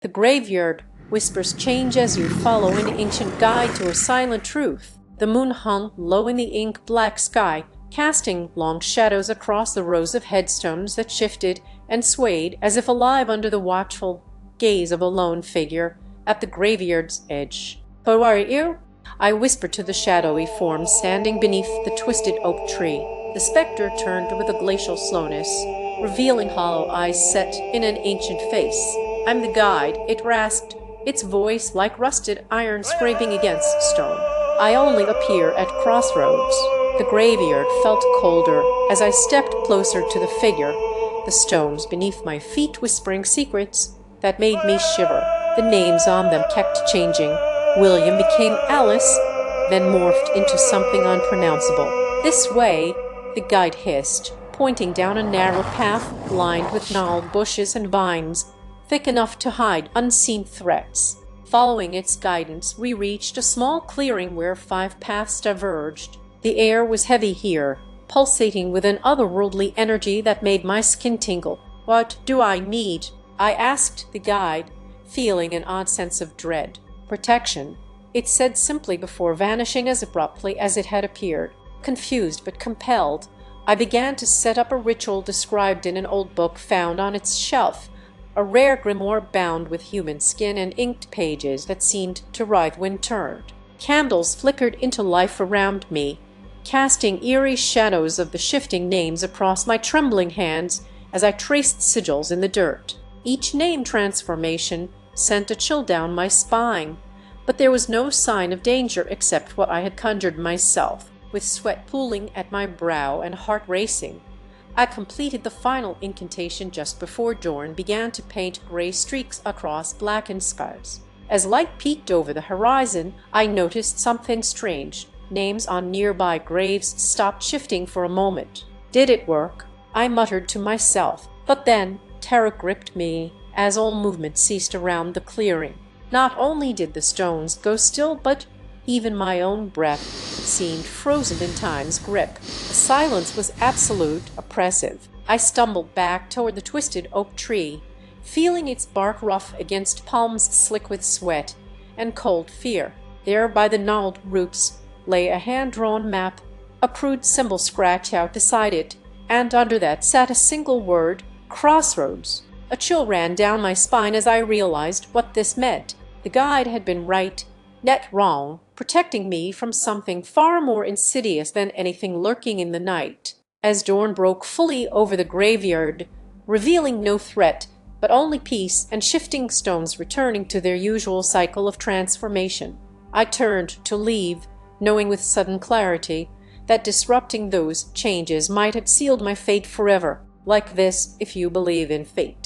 The graveyard whispers change as you follow an ancient guide to a silent truth. The moon hung low in the ink-black sky, casting long shadows across the rows of headstones that shifted and swayed as if alive under the watchful gaze of a lone figure at the graveyard's edge. "Who are you?" I whispered to the shadowy form standing beneath the twisted oak tree. The spectre turned with a glacial slowness, revealing hollow eyes set in an ancient face. "I'm the guide," it rasped, its voice like rusted iron scraping against stone. "I only appear at Crossroads." The graveyard felt colder as I stepped closer to the figure, the stones beneath my feet whispering secrets that made me shiver. The names on them kept changing. William became Alice, then morphed into something unpronounceable. "This way," the guide hissed, pointing down a narrow path lined with gnarled bushes and vines, thick enough to hide unseen threats. Following its guidance, we reached a small clearing where 5 paths diverged. The air was heavy here, pulsating with an otherworldly energy that made my skin tingle. "What do I need?" I asked the guide, feeling an odd sense of dread. "Protection," it said simply before vanishing as abruptly as it had appeared. Confused but compelled, I began to set up a ritual described in an old book found on its shelf, a rare grimoire bound with human skin and inked pages that seemed to writhe when turned. Candles flickered into life around me, casting eerie shadows of the shifting names across my trembling hands as I traced sigils in the dirt. Each name transformation sent a chill down my spine, but there was no sign of danger except what I had conjured myself. With sweat pooling at my brow and heart racing, I completed the final incantation just before dawn began to paint gray streaks across blackened skies. As light peeked over the horizon, I noticed something strange. Names on nearby graves stopped shifting for a moment. Did it work? I muttered to myself, but then terror gripped me as all movement ceased around the clearing. Not only did the stones go still, but even my own breath seemed frozen in time's grip. The silence was absolute, oppressive. I stumbled back toward the twisted oak tree, feeling its bark rough against palms slick with sweat and cold fear. There by the gnarled roots lay a hand-drawn map, a crude symbol scratched out beside it, and under that sat a single word, Crossroads. A chill ran down my spine as I realized what this meant. The guide had been right, net wrong, protecting me from something far more insidious than anything lurking in the night. As dawn broke fully over the graveyard, revealing no threat, but only peace and shifting stones returning to their usual cycle of transformation, I turned to leave, knowing with sudden clarity that disrupting those changes might have sealed my fate forever. Like this, if you believe in fate.